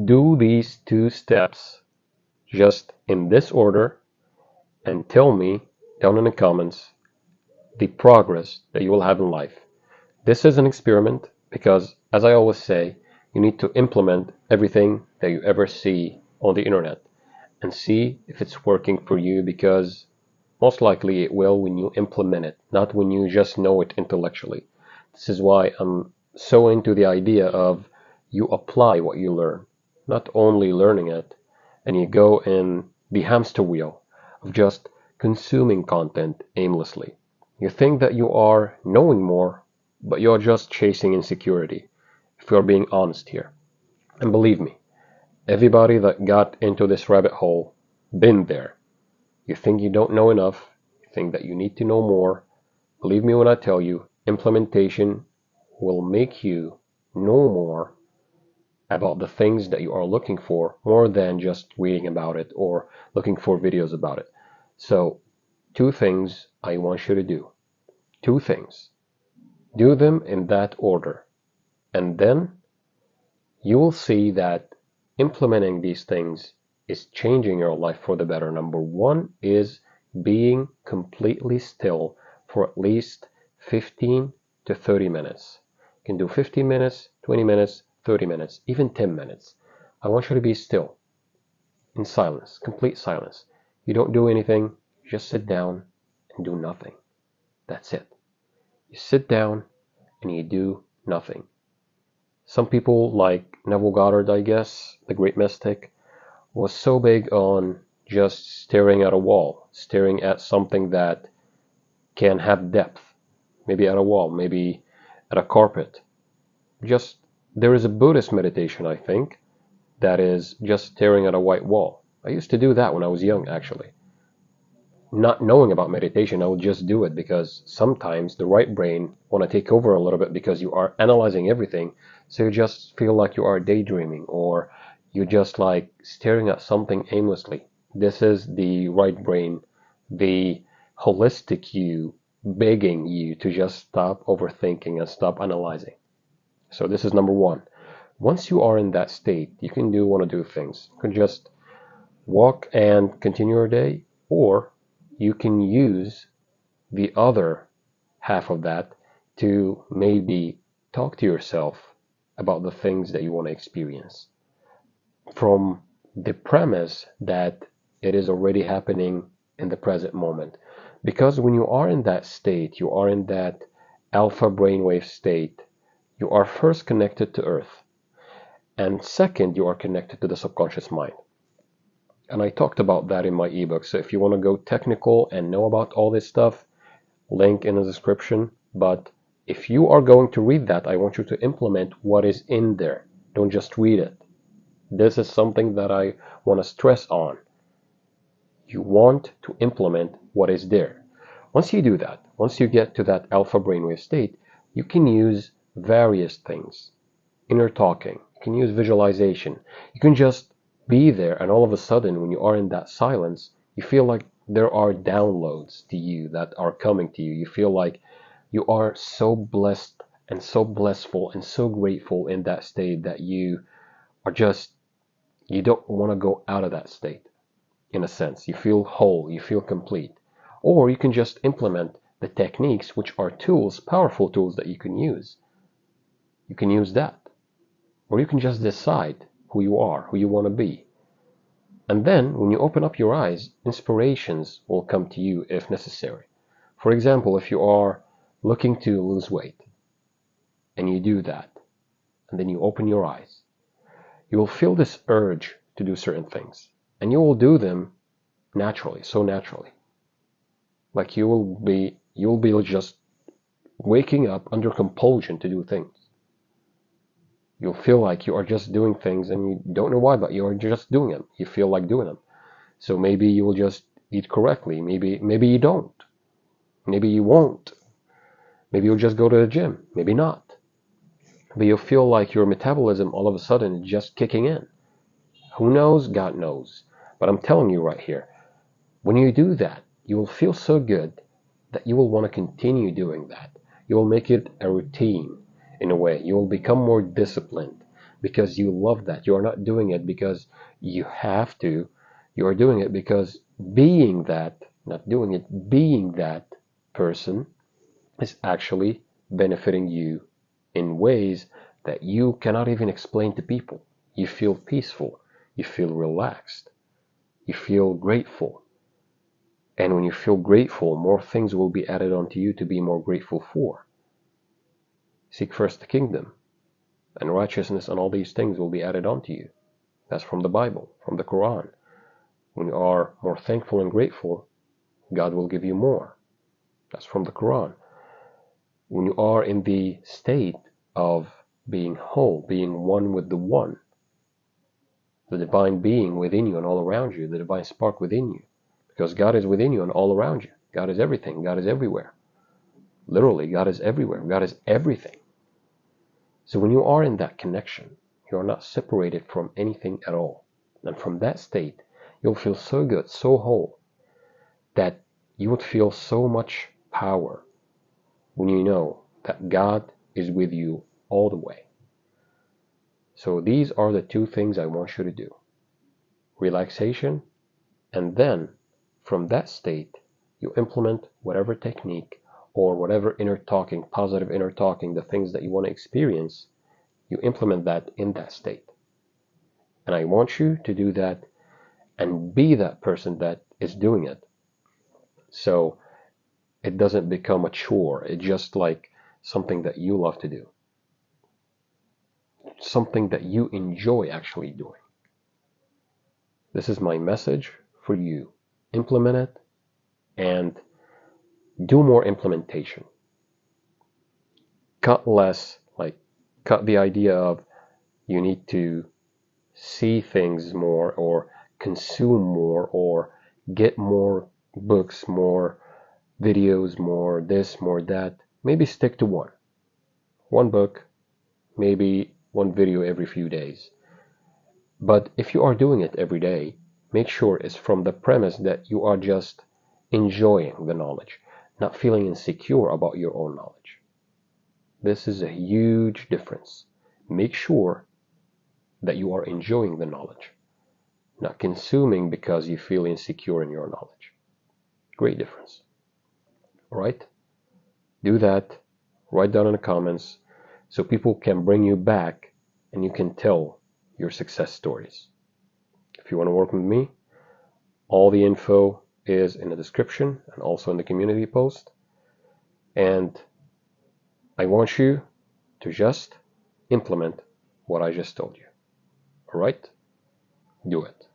Do these 2 steps just in this order and tell me down in the comments the progress that you will have in life. This is an experiment because, as I always say, you need to implement everything that you ever see on the internet and see if it's working for you, because most likely it will when you implement it, not when you just know it intellectually. This is why I'm so into the idea of you apply what you learn, not only learning it, and you go in the hamster wheel of just consuming content aimlessly. You think that you are knowing more, but you're just chasing insecurity, if you're being honest here. And believe me, everybody that got into this rabbit hole, been there. You think you don't know enough, you think that you need to know more. Believe me when I tell you, implementation will make you know more about the things that you are looking for, more than just reading about it or looking for videos about it. So, 2 things I want you to do. 2 things. Do them in that order. And then you will see that implementing these things is changing your life for the better. Number 1 is being completely still for at least 15 to 30 minutes. You can do 15 minutes, 20 minutes, 30 minutes, even 10 minutes. I want you to be still, in silence, complete silence. You don't do anything, just sit down and do nothing. That's it. You sit down and you do nothing. Some people, like Neville Goddard, I guess, the great mystic, was so big on just staring at a wall, staring at something that can have depth. Maybe at a wall, maybe at a carpet. Just, there is a Buddhist meditation, I think, that is just staring at a white wall. I used to do that when I was young, actually. Not knowing about meditation, I would just do it because sometimes the right brain want to take over a little bit because you are analyzing everything, so you just feel like you are daydreaming, or you're just like staring at something aimlessly. This is the right brain, the holistic you, begging you to just stop overthinking and stop analyzing. So this is number 1. Once you are in that state, you can do one of 2 things. You can just walk and continue your day, or you can use the other half of that to maybe talk to yourself about the things that you want to experience, from the premise that it is already happening in the present moment. Because when you are in that state, you are in that alpha brainwave state, you are first connected to Earth, and second, you are connected to the subconscious mind. And I talked about that in my ebook, so if you want to go technical and know about all this stuff, link in the description. But if you are going to read that, I want you to implement what is in there. Don't just read it. This is something that I want to stress on. You want to implement what is there. Once you do that, once you get to that alpha brainwave state, you can use various things. Inner talking, you can use visualization. You can just be there, and all of a sudden, when you are in that silence, you feel like there are downloads to you that are coming to you. You feel like you are so blessed and so blissful and so grateful in that state that you are just, you don't want to go out of that state. In a sense, you feel whole, you feel complete. Or you can just implement the techniques, which are tools, powerful tools that you can use. You can use that. Or you can just decide who you are, who you want to be. And then, when you open up your eyes, inspirations will come to you if necessary. For example, if you are looking to lose weight, and you do that, and then you open your eyes, you will feel this urge to do certain things. And you will do them naturally, so naturally. Like you will be just waking up under compulsion to do things. You'll feel like you are just doing things and you don't know why, but you are just doing them. You feel like doing them. So maybe you will just eat correctly. Maybe you don't. Maybe you won't. Maybe you'll just go to the gym. Maybe not. But you'll feel like your metabolism all of a sudden is just kicking in. Who knows? God knows. But I'm telling you right here, when you do that, you will feel so good that you will want to continue doing that. You will make it a routine in a way. You will become more disciplined because you love that. You are not doing it because you have to. You are doing it because being that, not doing it, being that person is actually benefiting you in ways that you cannot even explain to people. You feel peaceful, you feel relaxed, you feel grateful. And when you feel grateful, more things will be added onto you to be more grateful for. Seek first the kingdom, and righteousness and all these things will be added onto you. That's from the Bible, from the Quran. When you are more thankful and grateful, God will give you more. That's from the Quran. When you are in the state of being whole, being one with the One, the divine being within you and all around you, the divine spark within you, because God is within you and all around you. God is everything. God is everywhere. Literally, God is everywhere. God is everything. So when you are in that connection, you are not separated from anything at all. And from that state, you'll feel so good, so whole, that you would feel so much power when you know that God is with you all the way. So these are the two things I want you to do. Relaxation, and then from that state, you implement whatever technique or whatever inner talking, positive inner talking, the things that you want to experience, you implement that in that state. And I want you to do that and be that person that is doing it. So it doesn't become a chore. It's just like something that you love to do. Something that you enjoy actually doing. This is my message for you. Implement it and do more implementation. Cut less, like cut the idea of you need to see things more or consume more or get more books, more videos, more this, more that. Maybe stick to one book, maybe one video every few days. But if you are doing it every day, make sure it's from the premise that you are just enjoying the knowledge, not feeling insecure about your own knowledge. This is a huge difference. Make sure that you are enjoying the knowledge, not consuming because you feel insecure in your knowledge. Great difference. All right? Do that. Write down in the comments so people can bring you back and you can tell your success stories. If you want to work with me, all the info is in the description and also in the community post. And I want you to just implement what I just told you. All right? Do it.